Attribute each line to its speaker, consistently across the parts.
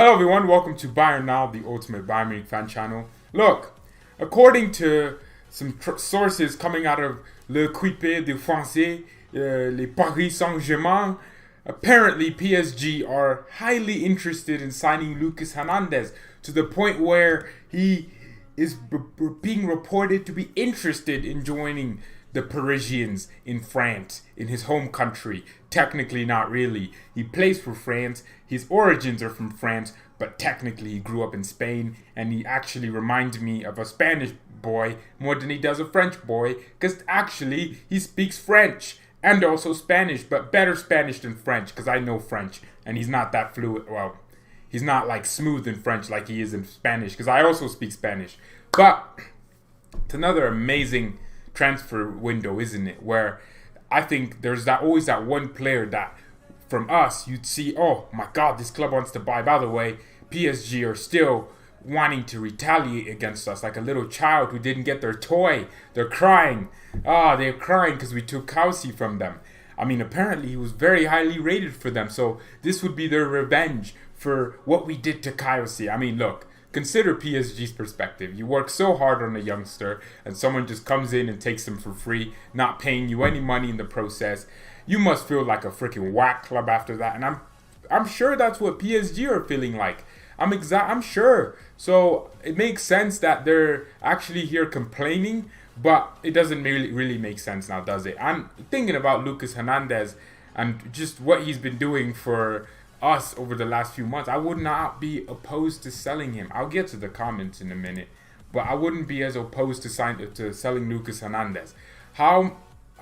Speaker 1: Hello everyone, welcome to BayernNow, the ultimate Bayern Munich fan channel. Look, according to some sources coming out of L'Equipe de Français, les Paris Saint-Germain, apparently PSG are highly interested in signing Lucas Hernandez to the point where he is being reported to be interested in joining the Parisians in France, in his home country. Technically, not really. He plays for France. His origins are from France, but technically he grew up in Spain, and he actually reminds me of a Spanish boy more than he does a French boy, because actually he speaks French and also Spanish, but better Spanish than French, because I know French, and he's not that fluent. Well, he's not like smooth in French like he is in Spanish, because I also speak Spanish. But it's another amazing transfer window, isn't it? Where I think there's always that one player that from us you'd see, oh my god, this club wants to buy. By the way, PSG are still wanting to retaliate against us like a little child who didn't get their toy. They're crying. They're crying because we took Kausi from them. I mean, apparently he was very highly rated for them, so this would be their revenge for what we did to Kausi. I mean, look, consider PSG's perspective. You work so hard on a youngster and someone just comes in and takes them for free, not paying you any money in the process. You must feel like a freaking whack club after that. And I'm sure that's what PSG are feeling like. I'm sure. So it makes sense that they're actually here complaining, but it doesn't really make sense now, does it? I'm thinking about Lucas Hernandez and just what he's been doing for us over the last few months. I would not be opposed to selling him. I'll get to the comments in a minute, but I wouldn't be as opposed to selling Lucas Hernandez.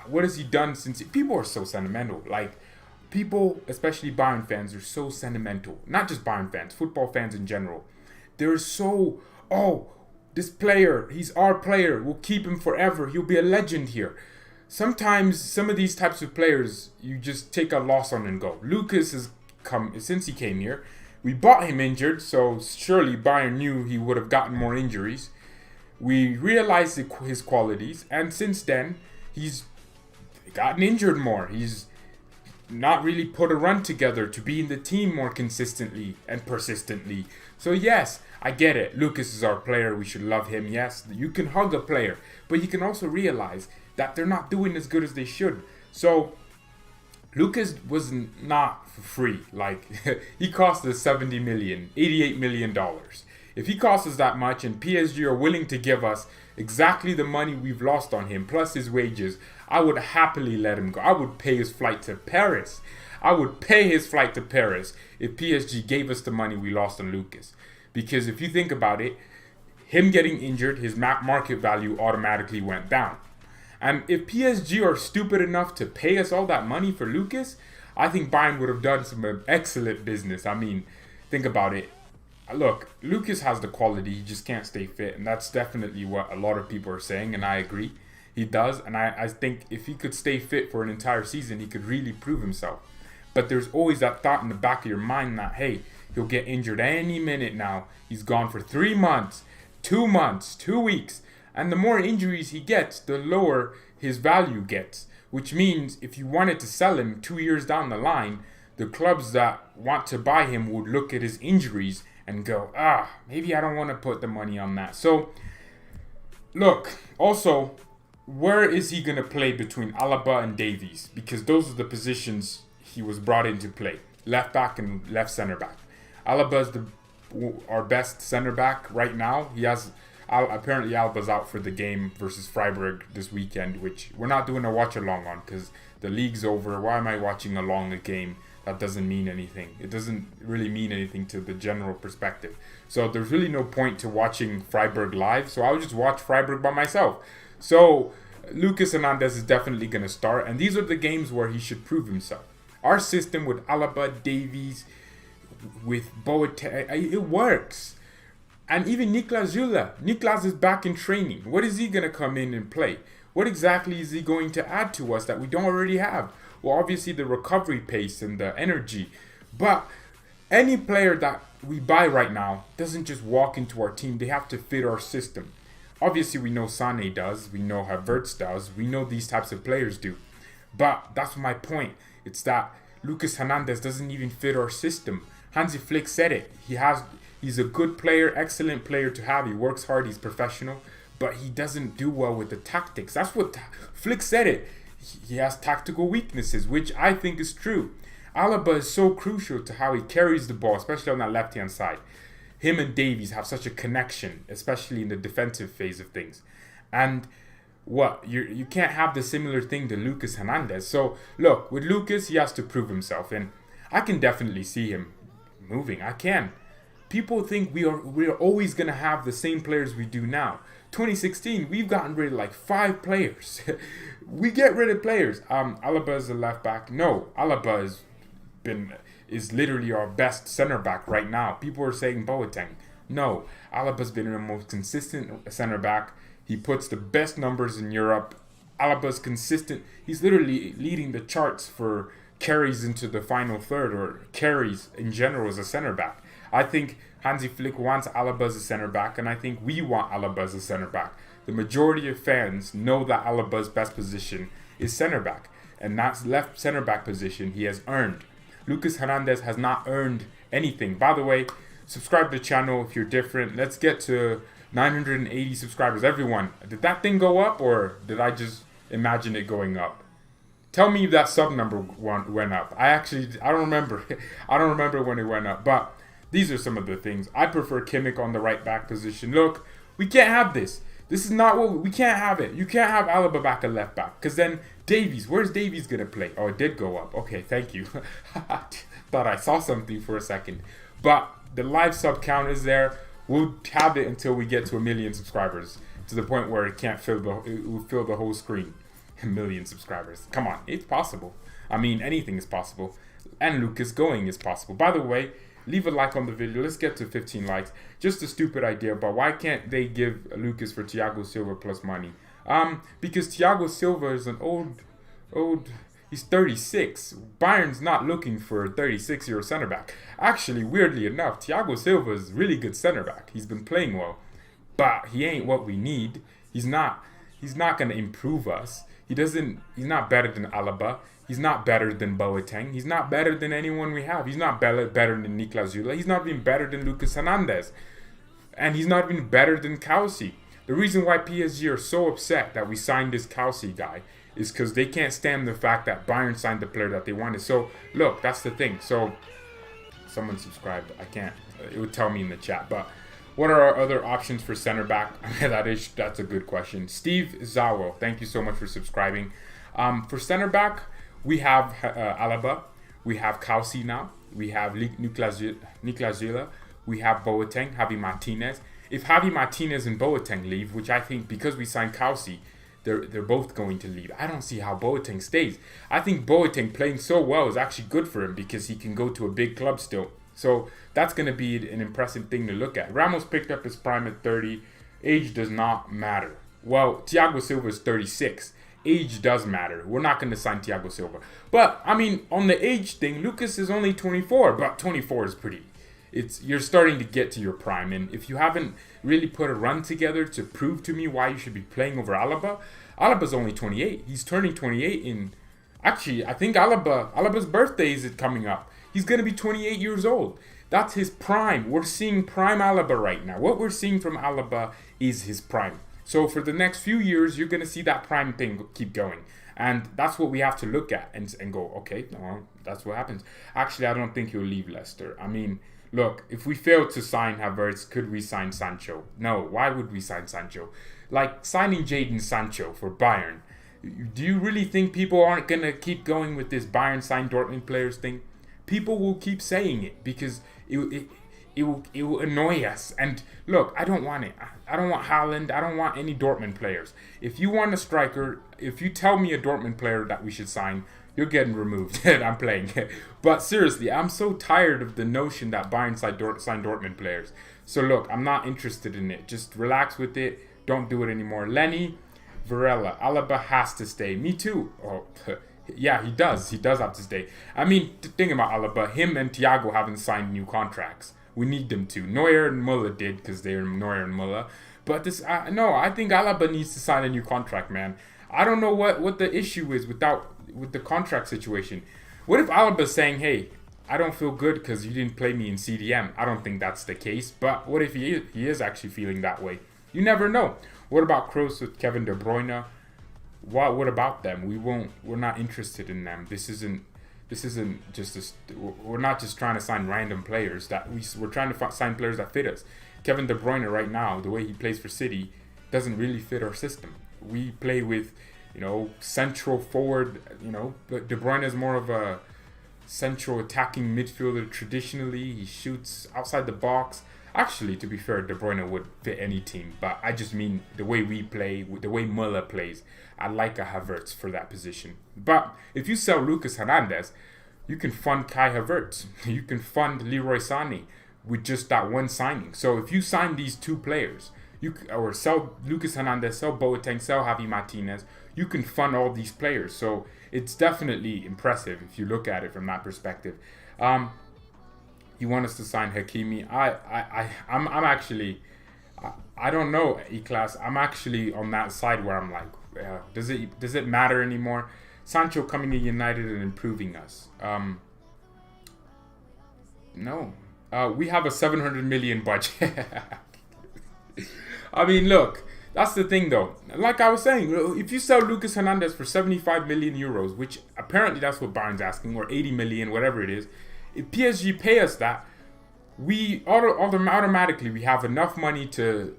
Speaker 1: What has he done since? People are so sentimental. Like, people, especially Bayern fans, are so sentimental. Not just Bayern fans, football fans in general. They're so, this player, he's our player. We'll keep him forever. He'll be a legend here. Sometimes some of these types of players, you just take a loss on and go. Lucas has since he came here. We bought him injured, so surely Bayern knew he would have gotten more injuries. We realized his qualities, and since then he's gotten injured more. He's not really put a run together to be in the team more consistently and persistently. So yes, I get it. Lucas is our player. We should love him. Yes, you can hug a player, but you can also realize that they're not doing as good as they should. So Lucas was not for free. Like, he cost us $88 million. If he costs us that much and PSG are willing to give us exactly the money we've lost on him, plus his wages, I would happily let him go. I would pay his flight to Paris. I would pay his flight to Paris if PSG gave us the money we lost on Lucas. Because if you think about it, him getting injured, his market value automatically went down. And if PSG are stupid enough to pay us all that money for Lucas, I think Bayern would have done some excellent business. I mean, think about it. Look, Lucas has the quality, he just can't stay fit. And that's definitely what a lot of people are saying, and I agree. He does, and I think if he could stay fit for an entire season, he could really prove himself. But there's always that thought in the back of your mind that, hey, he'll get injured any minute now. He's gone for 3 months, 2 months, 2 weeks. And the more injuries he gets, the lower his value gets. Which means if you wanted to sell him 2 years down the line, the clubs that want to buy him would look at his injuries and go, maybe I don't want to put the money on that. So, look, also, where is he going to play between Alaba and Davies? Because those are the positions he was brought in to play. Left back and left center back. Alaba is our best center back right now. Apparently Alba's out for the game versus Freiburg this weekend, which we're not doing a watch along on because the league's over. Why am I watching along a game? That doesn't mean anything. It doesn't really mean anything to the general perspective. So there's really no point to watching Freiburg live. So I'll just watch Freiburg by myself. So Lucas Hernandez is definitely going to start. And these are the games where he should prove himself. Our system with Alaba, Davies, with Boateng, it works. And even Niklas Süle. Niklas is back in training. What is he going to come in and play? What exactly is he going to add to us that we don't already have? Well, obviously the recovery pace and the energy. But any player that we buy right now doesn't just walk into our team. They have to fit our system. Obviously we know Sané does. We know Havertz does. We know these types of players do. But that's my point. It's that Lucas Hernandez doesn't even fit our system. Hansi Flick said it. He's a good player, excellent player to have. He works hard, he's professional, but he doesn't do well with the tactics. That's what Flick said it. He has tactical weaknesses, which I think is true. Alaba is so crucial to how he carries the ball, especially on that left-hand side. Him and Davies have such a connection, especially in the defensive phase of things. And you can't have the similar thing to Lucas Hernandez. So look, with Lucas, he has to prove himself, and I can definitely see him moving. I can. People think we are always gonna have the same players we do now. 2016, we've gotten rid of like 5 players. We get rid of players. Alaba is a left back. No, Alaba is literally our best center back right now. People are saying Boateng. No, Alaba's been the most consistent center back. He puts the best numbers in Europe. Alaba's consistent. He's literally leading the charts for carries into the final third, or carries in general as a center back. I think Hansi Flick wants Alaba as a center back, and I think we want Alaba as a center back. The majority of fans know that Alaba's best position is center back, and that's left center back position he has earned. Lucas Hernandez has not earned anything. By the way, subscribe to the channel if you're different. Let's get to 980 subscribers. Everyone, did that thing go up, or did I just imagine it going up? Tell me if that sub number went up. I don't remember. I don't remember when it went up, but these are some of the things. I prefer Kimmich on the right back position. Look, we can't have this. This is not what we can't have it. You can't have Alaba back at left back, because then Davies, where's Davies gonna play? Oh, it did go up. Okay, thank you. Thought I saw something for a second, but the live sub count is there. We'll have it until we get to 1 million subscribers, to the point where it will fill the whole screen. 1 million subscribers. Come on, it's possible. I mean, anything is possible, and Lucas going is possible. By the way, leave a like on the video. Let's get to 15 likes. Just a stupid idea, but why can't they give Lucas for Thiago Silva plus money? Because Thiago Silva is an old. He's 36. Bayern's not looking for a 36-year-old center back. Actually, weirdly enough, Thiago Silva is really good center back. He's been playing well, but he ain't what we need. He's not gonna improve us. He's not better than Alaba. He's not better than Boateng. He's not better than anyone we have. He's not better than Niklas Süle. He's not even better than Lucas Hernandez. And he's not even better than Kelsey. The reason why PSG are so upset that we signed this Kelsey guy is because they can't stand the fact that Bayern signed the player that they wanted. So, look, that's the thing. So, someone subscribed. I can't. It would tell me in the chat. But what are our other options for center back? That's a good question. Steve Zawo, thank you so much for subscribing. For center back, we have Alaba. We have Kelsey now. We have Niklas Süle. We have Boateng, Javi Martinez. If Javi Martinez and Boateng leave, which I think because we signed Kelsey, they're both going to leave. I don't see how Boateng stays. I think Boateng playing so well is actually good for him because he can go to a big club still. So that's going to be an impressive thing to look at. Ramos picked up his prime at 30. Age does not matter. Well, Thiago Silva is 36. Age does matter. We're not going to sign Thiago Silva. But, I mean, on the age thing, Lucas is only 24. But 24 is pretty. You're starting to get to your prime. And if you haven't really put a run together to prove to me why you should be playing over Alaba, Alaba's only 28. He's turning 28 in... Actually, I think Alaba's birthday is coming up. He's going to be 28 years old. That's his prime. We're seeing prime Alaba right now. What we're seeing from Alaba is his prime. So for the next few years, you're going to see that prime thing keep going. And that's what we have to look at and go, okay, no, that's what happens. Actually, I don't think he'll leave Leicester. I mean, look, if we fail to sign Havertz, could we sign Sancho? No, why would we sign Sancho? Like signing Jadon Sancho for Bayern. Do you really think people aren't going to keep going with this Bayern sign Dortmund players thing? People will keep saying it because it will annoy us. And look, I don't want it. I don't want Haaland. I don't want any Dortmund players. If you want a striker, if you tell me a Dortmund player that we should sign, you're getting removed. I'm playing. But seriously, I'm so tired of the notion that Bayern sign Dortmund players. So look, I'm not interested in it. Just relax with it. Don't do it anymore. Lenny, Varela, Alaba has to stay. Me too. Oh, yeah, he does. He does have to stay. I mean, the thing about Alaba, him and Thiago haven't signed new contracts. We need them to. Neuer and Müller did because they're Neuer and Müller. But this, no, I think Alaba needs to sign a new contract, man. I don't know what the issue is with the contract situation. What if Alaba's saying, hey, I don't feel good because you didn't play me in CDM. I don't think that's the case. But what if he is actually feeling that way? You never know. What about Kroos with Kevin De Bruyne? What about them? We're not interested in them. This isn't just we're not just trying to sign random players. We're trying to sign players that fit us. Kevin De Bruyne right now, the way he plays for City, doesn't really fit our system. We play with, central forward. But De Bruyne is more of a central attacking midfielder traditionally. He shoots outside the box. Actually, to be fair, De Bruyne would fit any team, but I just mean the way we play, the way Muller plays. I like a Havertz for that position. But if you sell Lucas Hernandez, you can fund Kai Havertz. You can fund Leroy Sané with just that one signing. So if you sign these two players, or sell Lucas Hernandez, sell Boateng, sell Javi Martinez, you can fund all these players. So it's definitely impressive if you look at it from that perspective. You want us to sign Hakimi? I'm actually, I don't know, E-Class. I'm actually on that side where I'm like, does it matter anymore? Sancho coming to United and improving us. No. We have a 700 million budget. I mean, look, that's the thing though. Like I was saying, if you sell Lucas Hernandez for 75 million euros, which apparently that's what Bayern's asking, or 80 million, whatever it is, if PSG pay us that, we automatically we have enough money to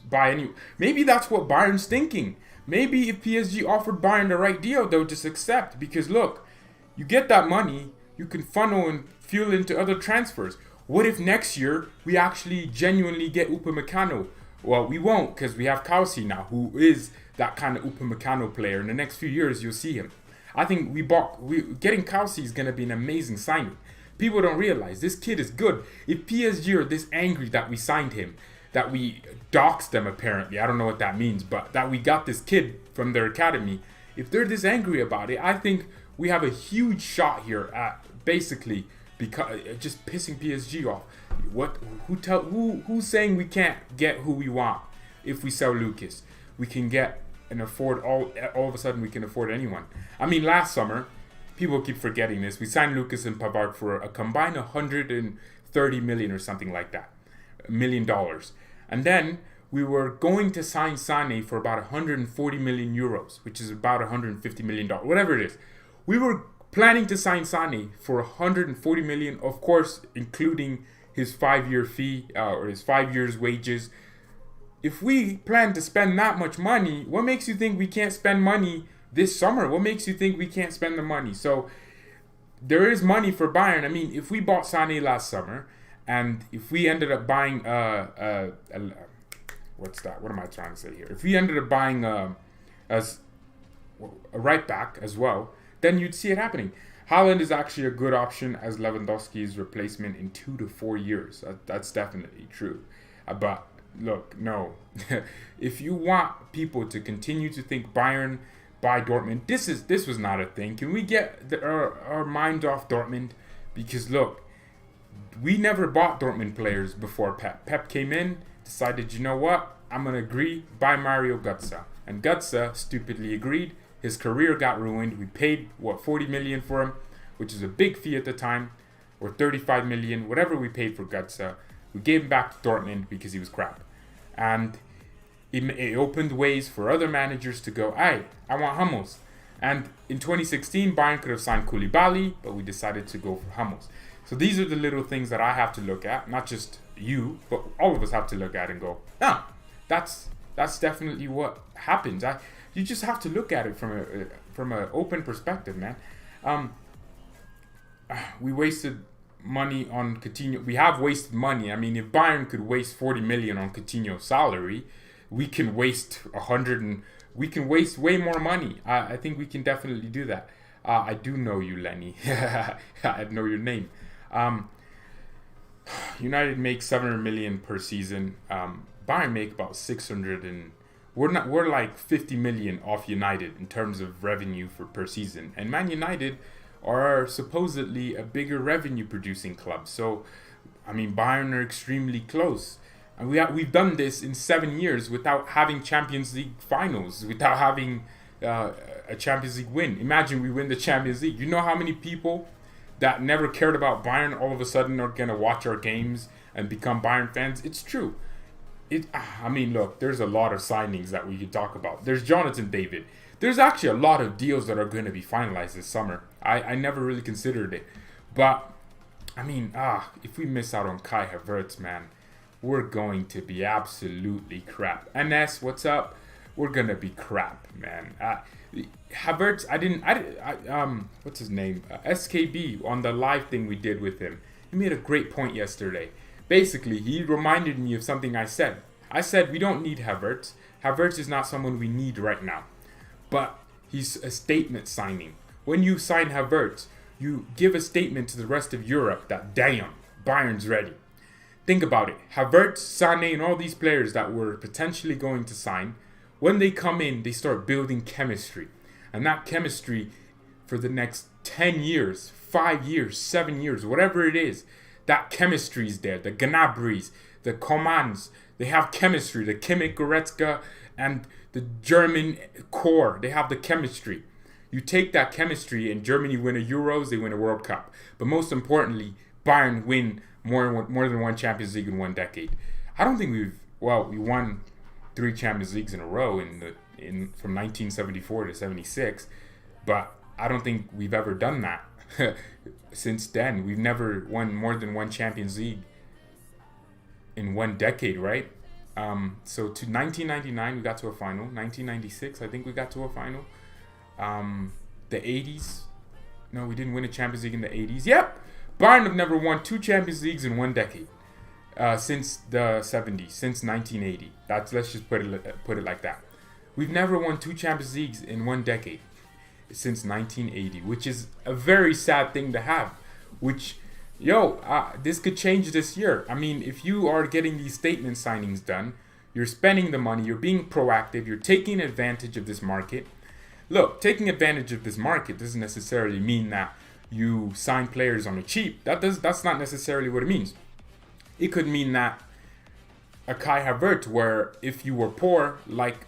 Speaker 1: buy any. Maybe that's what Bayern's thinking. Maybe if PSG offered Bayern the right deal, they'll just accept. Because look, you get that money, you can funnel and fuel into other transfers. What if next year we actually genuinely get Upamecano? Well, we won't, because we have Kausi now, who is that kind of Upamecano player. In the next few years, you'll see him. I think getting Kausi is going to be an amazing signing. People don't realize this kid is good. If PSG are this angry that we signed him, that we doxed them apparently, I don't know what that means, but that we got this kid from their academy, if they're this angry about it, I think we have a huge shot here at basically just pissing PSG off. Who's saying we can't get who we want if we sell Lucas? We can get and afford all of a sudden we can afford anyone. I mean, last summer, people keep forgetting this. We signed Lucas and Pavard for a combined 130 million or something like that, $1 million. And then we were going to sign Sané for about 140 million euros, which is about 150 million dollars, whatever it is. We were planning to sign Sané for 140 million, of course, including his 5-year fee or his 5 years wages. If we plan to spend that much money, what makes you think we can't spend money this summer? What makes you think we can't spend the money? So there is money for Bayern. I mean, if we bought Sané last summer, and if we ended up buying what's that? What am I trying to say here? If we ended up buying a right back as well, then you'd see it happening. Haaland is actually a good option as Lewandowski's replacement in 2 to 4 years. That's definitely true. But look, no. If you want people to continue to think Bayern by Dortmund, this was not a thing. Can we get our mind off Dortmund? Because look, we never bought Dortmund players before Pep. Pep came in, decided, you know what? I'm going to agree, buy Mario Götze. And Götze stupidly agreed. His career got ruined. We paid, 40 million for him, which is a big fee at the time, or 35 million, whatever we paid for Götze. We gave him back to Dortmund because he was crap. And it opened ways for other managers to go, I want Hummels. And in 2016, Bayern could have signed Koulibaly, but we decided to go for Hummels. So these are the little things that I have to look at, not just you, but all of us have to look at and go, that's definitely what happens. You just have to look at it from an open perspective, man. We wasted money on Coutinho. We have wasted money. I mean, if Bayern could waste 40 million on Coutinho's salary, we can waste 100 and we can waste way more money. I think we can definitely do that. I do know you, Lenny. I know your name. United make 700 million per season. Bayern make about 600 and we're like 50 million off United in terms of revenue per season. And Man United are supposedly a bigger revenue producing club. So, I mean, Bayern are extremely close. And we've done this in 7 years without having Champions League finals, without having a Champions League win. Imagine we win the Champions League. You know how many people that never cared about Bayern all of a sudden are going to watch our games and become Bayern fans. It's true. Look, there's a lot of signings that we could talk about. There's Jonathan David. There's actually a lot of deals that are going to be finalized this summer. I never really considered it. But, if we miss out on Kai Havertz, man, we're going to be absolutely crap. NS, what's up? We're going to be crap, man. Havertz, what's his name? SKB, on the live thing we did with him. He made a great point yesterday. Basically, he reminded me of something I said. I said we don't need Havertz. Havertz is not someone we need right now. But he's a statement signing. When you sign Havertz, you give a statement to the rest of Europe that, damn, Bayern's ready. Think about it. Havertz, Sané, and all these players that we're potentially going to sign, when they come in, they start building chemistry. And that chemistry for the next 10 years, 5 years, 7 years, whatever it is, that chemistry is there. The Gnabry's, the Comans, they have chemistry. The Kimmich, Goretzka, and the German core, they have the chemistry. You take that chemistry and Germany win a Euros, they win a World Cup. But most importantly, Bayern win more than one Champions League in one decade. I don't think we won 3 Champions Leagues in a row from 1974 to 76, but I don't think we've ever done that since then. We've never won more than one Champions League in one decade, right? So to 1999 we got to a final. 1996 I think we got to a final. The 80s, no, we didn't win a Champions League in the 80s. Yep, Bayern have never won 2 Champions Leagues in one decade. Since the 70s, since 1980. Let's just put it like that. We've never won 2 Champions Leagues in one decade since 1980, which is a very sad thing to have. This could change this year. If you are getting these statement signings done, you're spending the money, you're being proactive, you're taking advantage of this market. Look, taking advantage of this market doesn't necessarily mean that you sign players on the cheap. That's not necessarily what it means. It could mean that a Kai Havertz, where if you were poor,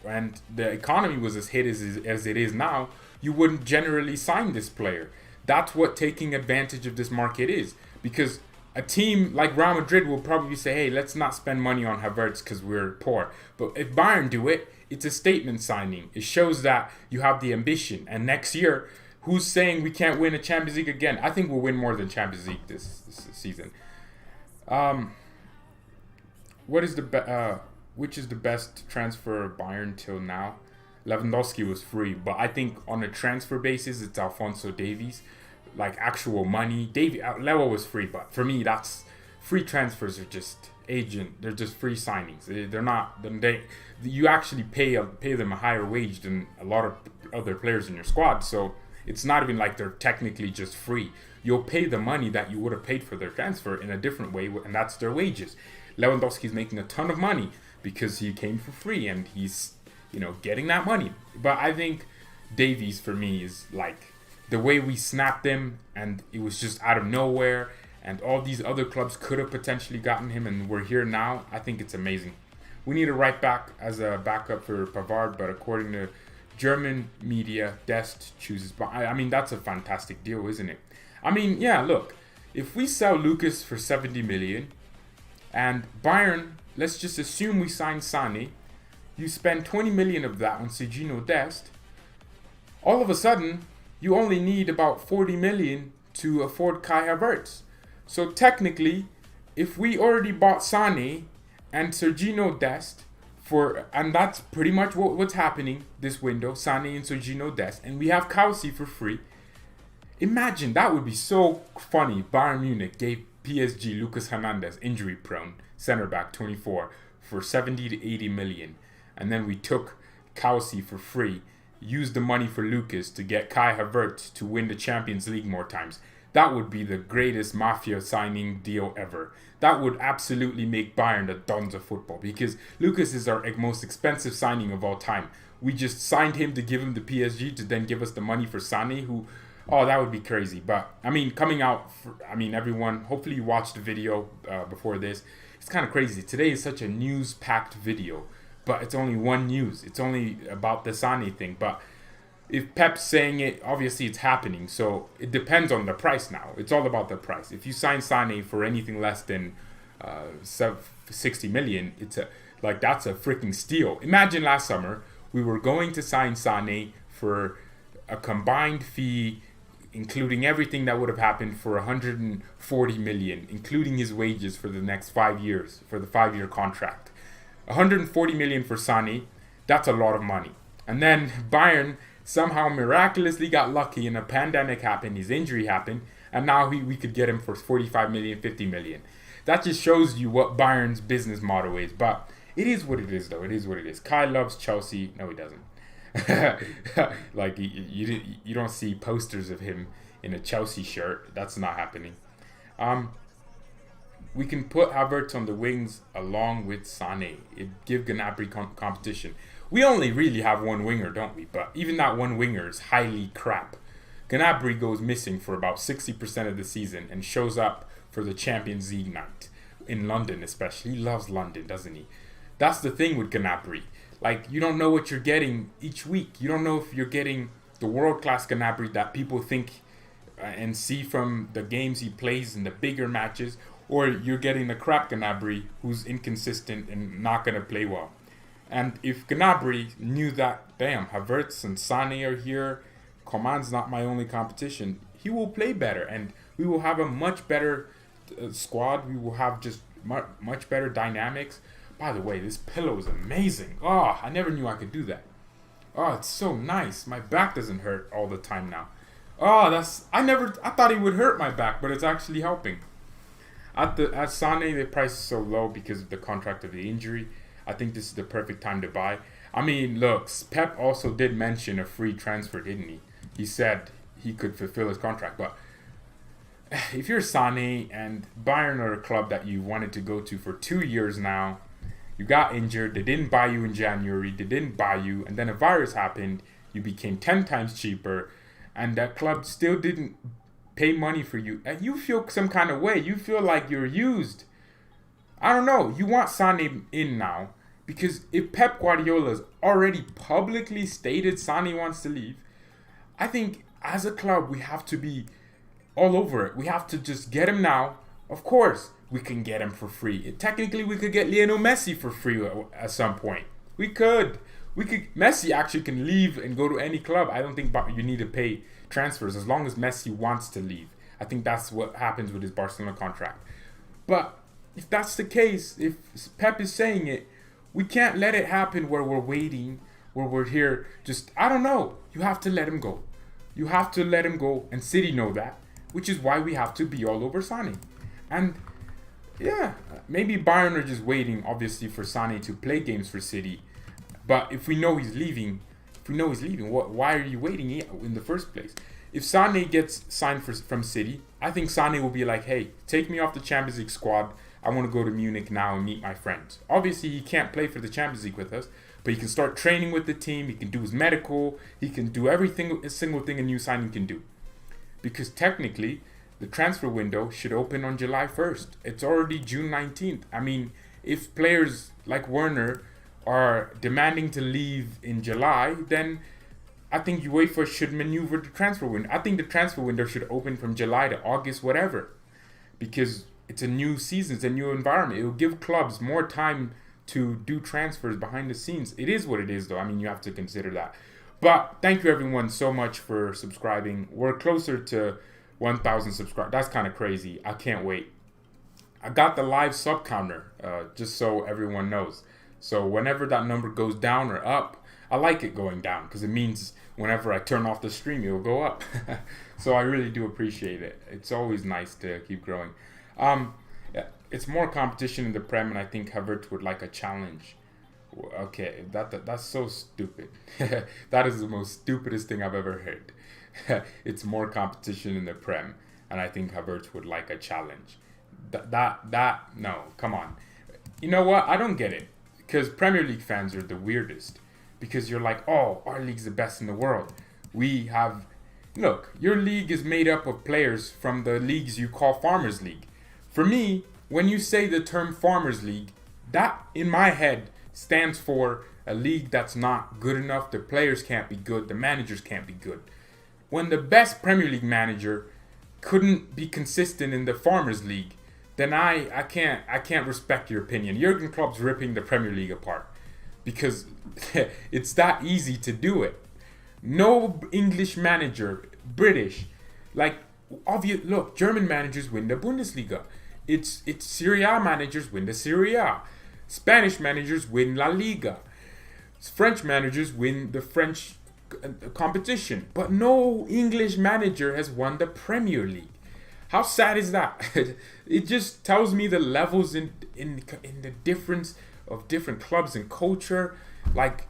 Speaker 1: and the economy was as hit as it is now, you wouldn't generally sign this player. That's what taking advantage of this market is. Because a team like Real Madrid will probably say, hey, let's not spend money on Havertz because we're poor. But if Bayern do it, it's a statement signing. It shows that you have the ambition. And next year, who's saying we can't win a Champions League again? I think we'll win more than Champions League this season. Which is the best transfer of Bayern till now? Lewandowski was free, but I think on a transfer basis, it's Alphonso Davies. Like actual money, Lewa was free, but for me, that's free transfers are just they're just free signings. They're not. You actually pay them a higher wage than a lot of other players in your squad. So it's not even like they're technically just free. You'll pay the money that you would have paid for their transfer in a different way, and that's their wages. Lewandowski's making a ton of money because he came for free and he's, getting that money. But I think Davies for me is like the way we snapped him, and it was just out of nowhere, and all these other clubs could have potentially gotten him, and we're here now. I think it's amazing. We need a right back as a backup for Pavard, but according to German media, Dest chooses. But that's a fantastic deal, isn't it? Look, if we sell Lucas for 70 million, and Bayern, let's just assume we sign Sané, you spend 20 million of that on Serginho Dest, all of a sudden, you only need about 40 million to afford Kai Havertz. So technically, if we already bought Sané and Serginho Dest and that's pretty much what's happening this window, Sané and Serginho Dest, and we have Kausi for free. Imagine, that would be so funny. Bayern Munich gave PSG Lucas Hernandez, injury prone, center back, 24, for 70 to 80 million. And then we took Kausi for free, used the money for Lucas to get Kai Havertz to win the Champions League more times. That would be the greatest mafia signing deal ever. That would absolutely make Bayern the dons of football, because Lucas is our most expensive signing of all time. We just signed him to give him the PSG to then give us the money for Sané, that would be crazy. But, coming out, everyone, hopefully you watched the video before this. It's kind of crazy. Today is such a news-packed video, but it's only one news. It's only about the Sané thing. But if Pep's saying it, obviously it's happening. So it depends on the price now. It's all about the price. If you sign Sane for anything less than 60 million, that's a freaking steal. Imagine last summer we were going to sign Sane for a combined fee, including everything that would have happened, for 140 million, including his wages for the next 5 years, for the 5-year contract. 140 million for Sane, that's a lot of money. And then Bayern somehow miraculously got lucky and a pandemic happened, his injury happened, and now we could get him for 45 million, 50 million. That just shows you what Bayern's business motto is. But it is what it is, though. It is what it is. Kai loves Chelsea. No, he doesn't. Like, you don't see posters of him in a Chelsea shirt. That's not happening. We can put Havertz on the wings along with Sané. It give Gnabry competition. We only really have one winger, don't we? But even that one winger is highly crap. Gnabry goes missing for about 60% of the season and shows up for the Champions League night. In London especially. He loves London, doesn't he? That's the thing with Gnabry. Like, you don't know what you're getting each week. You don't know if you're getting the world-class Gnabry that people think and see from the games he plays in the bigger matches, or you're getting the crap Gnabry who's inconsistent and not going to play well. And if Gnabry knew that, damn, Havertz and Sané are here, Coman's not my only competition, he will play better, and we will have a much better squad. We will have just much better dynamics. By the way, this pillow is amazing. Oh, I never knew I could do that. Oh, it's so nice. My back doesn't hurt all the time now. Oh, I thought it would hurt my back, but it's actually helping. At Sané, the price is so low because of the contract of the injury. I think this is the perfect time to buy. I mean, look, Pep also did mention a free transfer, didn't he? He said he could fulfill his contract, but if you're Sané and Bayern are a club that you wanted to go to for 2 years now, you got injured, they didn't buy you in January, they didn't buy you, and then a virus happened, you became 10 times cheaper, and that club still didn't pay money for you, and you feel some kind of way, you feel like you're used. I don't know, you want Sané in now, because if Pep Guardiola's already publicly stated Sané wants to leave, I think as a club we have to be all over it. We have to just get him now. Of course, we can get him for free. Technically, we could get Lionel Messi for free at some point. We could. Messi actually can leave and go to any club. I don't think you need to pay transfers as long as Messi wants to leave. I think that's what happens with his Barcelona contract. But if that's the case, if Pep is saying it, we can't let it happen where we're waiting, where we're here. Just, I don't know. You have to let him go. You have to let him go, and City know that, which is why we have to be all over Sané. And yeah, maybe Bayern are just waiting, obviously, for Sané to play games for City. But if we know he's leaving, why are you waiting in the first place? If Sané gets signed from City, I think Sané will be like, hey, take me off the Champions League squad. I want to go to Munich now and meet my friends. Obviously, he can't play for the Champions League with us, but he can start training with the team. He can do his medical. He can do everything, a single thing a new signing can do. Because technically, the transfer window should open on July 1st. It's already June 19th. I mean, if players like Werner are demanding to leave in July, then I think UEFA should maneuver the transfer window. I think the transfer window should open from July to August, whatever. Because it's a new season, it's a new environment. It will give clubs more time to do transfers behind the scenes. It is what it is, though. I mean, you have to consider that. But thank you, everyone, so much for subscribing. We're closer to 1,000 subscribers. That's kind of crazy. I can't wait. I got the live sub counter, just so everyone knows. So whenever that number goes down or up, I like it going down because it means whenever I turn off the stream, it will go up. So I really do appreciate it. It's always nice to keep growing. It's more competition in the Prem, and I think Havertz would like a challenge. Okay, that's so stupid. That is the most stupidest thing I've ever heard. It's more competition in the Prem, and I think Havertz would like a challenge. No, come on. You know what? I don't get it. Because Premier League fans are the weirdest. Because you're like, oh, our league's the best in the world. Look, your league is made up of players from the leagues you call Farmers League. For me, when you say the term Farmers League, that, in my head, stands for a league that's not good enough. The players can't be good. The managers can't be good. When the best Premier League manager couldn't be consistent in the Farmers League, then I can't respect your opinion. Jurgen Klopp's ripping the Premier League apart because it's that easy to do it. No English manager, British, like obvious. Look, German managers win the Bundesliga. It's Serie A managers win the Serie A. Spanish managers win La Liga. French managers win the French competition. But no English manager has won the Premier League. How sad is that? It just tells me the levels in the difference of different clubs and culture. Like,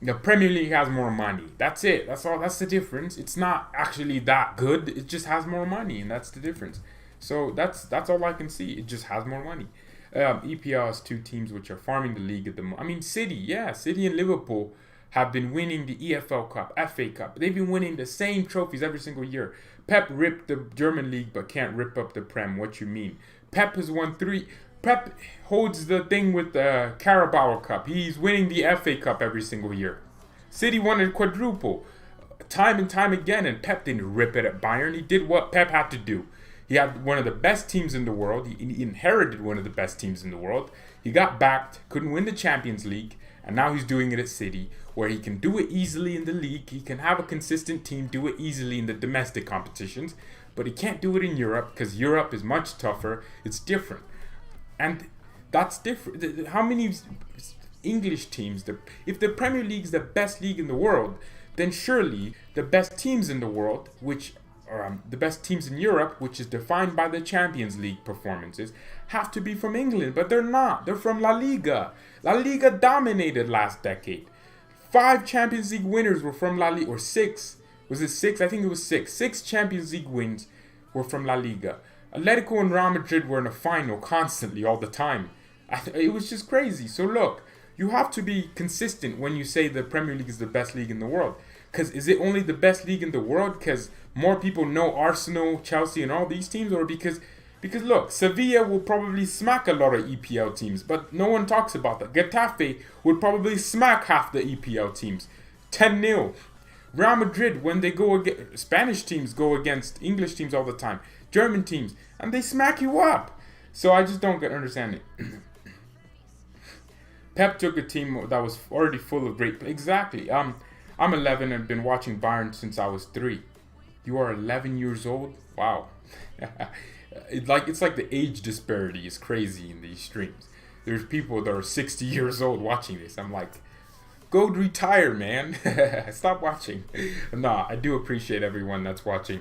Speaker 1: the Premier League has more money. That's it. That's all. That's the difference. It's not actually that good. It just has more money, and that's the difference. So that's all I can see. It just has more money. EPL has two teams which are farming the league at the moment. I mean, City and Liverpool have been winning the EFL Cup, FA Cup. They've been winning the same trophies every single year. Pep ripped the German league but can't rip up the Prem. What you mean? Pep has won 3. Pep holds the thing with the Carabao Cup. He's winning the FA Cup every single year. City won a quadruple time and time again, and Pep didn't rip it at Bayern. He did what Pep had to do. He had one of the best teams in the world. He inherited one of the best teams in the world. He got backed, couldn't win the Champions League, and now he's doing it at City, where he can do it easily in the league. He can have a consistent team, do it easily in the domestic competitions, but he can't do it in Europe because Europe is much tougher. It's different. And that's different. How many English teams, if the Premier League is the best league in the world, then surely the best teams in the world, which are the best teams in Europe, which is defined by the Champions League performances, have to be from England. But they're not. They're from La Liga. La Liga dominated last decade. 5 Champions League winners were from La Liga, or 6. Was it 6? I think it was 6. 6 Champions League wins were from La Liga. Atletico and Real Madrid were in a final constantly all the time. It was just crazy. So look, you have to be consistent when you say the Premier League is the best league in the world. Because is it only the best league in the world because more people know Arsenal, Chelsea, and all these teams? Or because look, Sevilla will probably smack a lot of EPL teams, but no one talks about that. Getafe would probably smack half the EPL teams. 10-0. Real Madrid, when they go against Spanish teams, go against English teams all the time. German teams, and they smack you up. So I just don't understand it. Pep took a team that was already full of great. Exactly. I'm 11 and been watching Bayern since I was 3. You are 11 years old. Wow. It's like the age disparity is crazy in these streams. There's people that are 60 years old watching this. I'm like, go retire, man. Stop watching. Nah, I do appreciate everyone that's watching.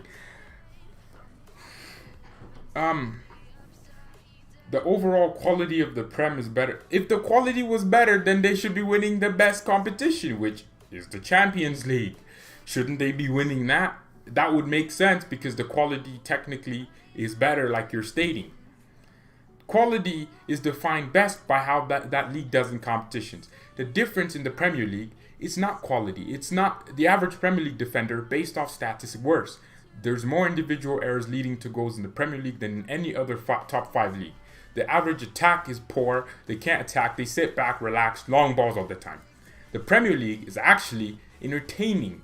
Speaker 1: The overall quality of the Prem is better. If the quality was better, then they should be winning the best competition, which is the Champions League. Shouldn't they be winning that? That would make sense because the quality technically is better, like you're stating. Quality is defined best by how that league does in competitions. The difference in the Premier League is not quality. It's not the average Premier League defender based off stats is worse. There's more individual errors leading to goals in the Premier League than in any other top 5 league. The average attack is poor. They can't attack. They sit back, relax, long balls all the time. The Premier League is actually entertaining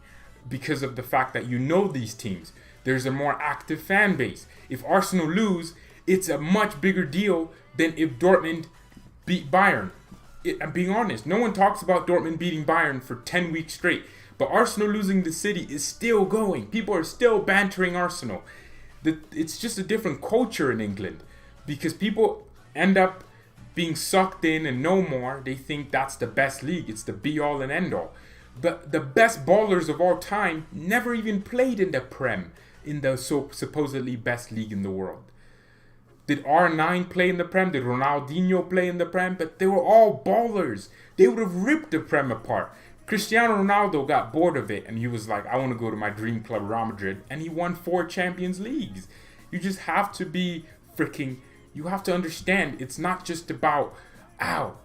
Speaker 1: because of the fact that you know these teams. There's a more active fan base. If Arsenal lose, it's a much bigger deal than if Dortmund beat Bayern. I'm being honest. No one talks about Dortmund beating Bayern for 10 weeks straight. But Arsenal losing the City is still going. People are still bantering Arsenal. It's just a different culture in England. Because people end up being sucked in and no more. They think that's the best league. It's the be-all and end-all. But the best ballers of all time never even played in the Prem, in the supposedly best league in the world. Did R9 play in the Prem? Did Ronaldinho play in the Prem? But they were all ballers. They would have ripped the Prem apart. Cristiano Ronaldo got bored of it and he was like, I want to go to my dream club, Real Madrid. And he won 4 Champions Leagues. You just have to be you have to understand it's not just about,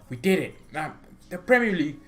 Speaker 1: we did it. Now, the Premier League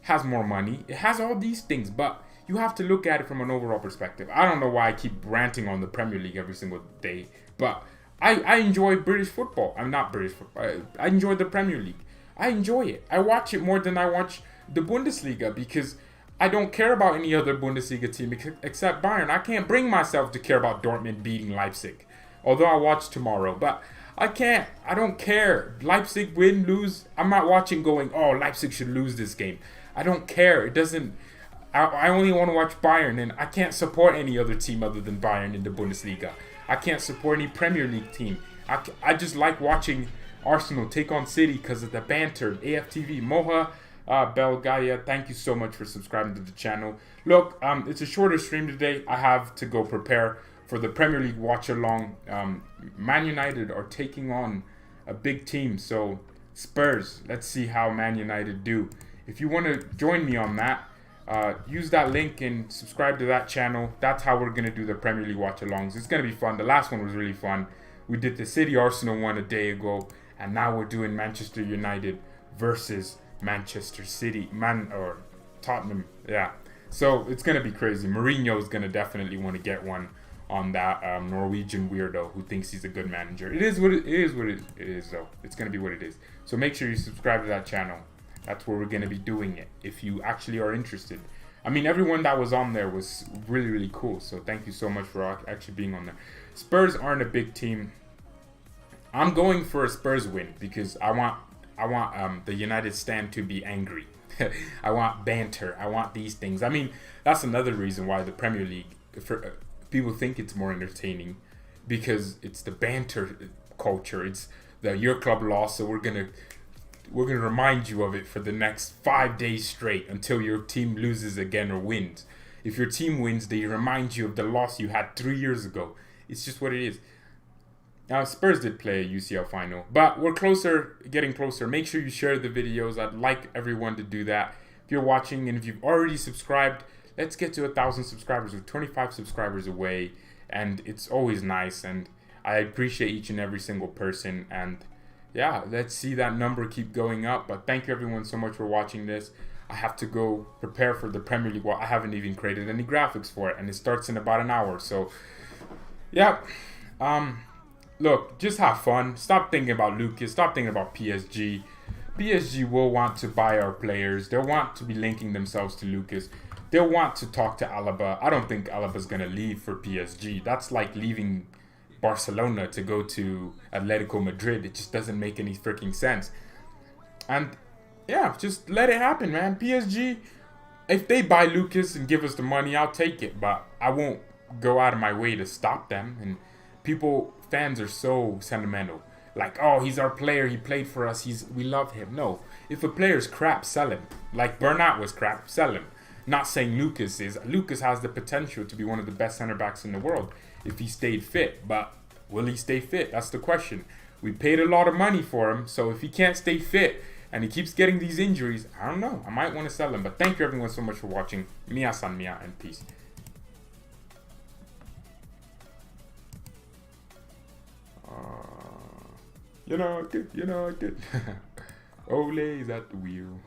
Speaker 1: has more money. It has all these things, but you have to look at it from an overall perspective. I don't know why I keep ranting on the Premier League every single day, but I enjoy British football. I'm not British football. I enjoy the Premier League. I enjoy it. I watch it more than I watch the Bundesliga, because I don't care about any other Bundesliga team except Bayern. I can't bring myself to care about Dortmund beating Leipzig, although I watch tomorrow. But I can't. I don't care. Leipzig win, lose. I'm not watching going, oh, Leipzig should lose this game. I don't care. It doesn't. I only want to watch Bayern, and I can't support any other team other than Bayern in the Bundesliga. I can't support any Premier League team. I just like watching Arsenal take on City because of the banter. AFTV, Moha, Belgaia, thank you so much for subscribing to the channel. Look, it's a shorter stream today. I have to go prepare for the Premier League watch along. Man United are taking on a big team, so Spurs. Let's see how Man United do. If you want to join me on that, use that link and subscribe to that channel. That's how we're going to do the Premier League watch-alongs. It's going to be fun. The last one was really fun. We did the City Arsenal one a day ago, and now we're doing Manchester United versus Manchester City, or Tottenham. Yeah, so it's going to be crazy. Mourinho is going to definitely want to get one on that Norwegian weirdo who thinks he's a good manager. It is what it is, though. It's going to be what it is. So make sure you subscribe to that channel. That's where we're going to be doing it, if you actually are interested. I mean, everyone that was on there was really, really cool. So thank you so much for actually being on there. Spurs aren't a big team. I'm going for a Spurs win because I want the United stand to be angry. I want banter. I want these things. I mean, that's another reason why the Premier League, people think it's more entertaining, because it's the banter culture. It's your club lost, so we're gonna remind you of it for the next 5 days straight until your team loses again or wins. If your team wins, they remind you of the loss you had 3 years ago. It's just what it is. Now, Spurs did play a UCL final, but we're closer, getting closer. Make sure you share the videos. I'd like everyone to do that. If you're watching and if you've already subscribed, let's get to 1,000 subscribers. We're 25 subscribers away, and it's always nice, and I appreciate each and every single person, and yeah, let's see that number keep going up. But thank you everyone so much for watching this. I have to go prepare for the Premier League. Well, I haven't even created any graphics for it, and it starts in about an hour. So, yeah. Look, just have fun. Stop thinking about Lucas. Stop thinking about PSG. PSG will want to buy our players. They'll want to be linking themselves to Lucas. They'll want to talk to Alaba. I don't think Alaba's going to leave for PSG. That's like leaving Barcelona to go to Atletico Madrid. It just doesn't make any freaking sense. And yeah, just let it happen, man. PSG, if they buy Lucas and give us the money, I'll take it, but I won't go out of my way to stop them. And fans are so sentimental, like, oh, he's our player, he played for us, we love him. No, if a player's crap, sell him. Like Bernat was crap, sell him. Not saying Lucas is. Lucas has the potential to be one of the best center backs in the world if he stayed fit, but will he stay fit? That's the question. We paid a lot of money for him, so if he can't stay fit and he keeps getting these injuries, I don't know. I might want to sell him. But thank you everyone so much for watching. Mia-san Mia, and peace. You know I did. Ole's at the wheel.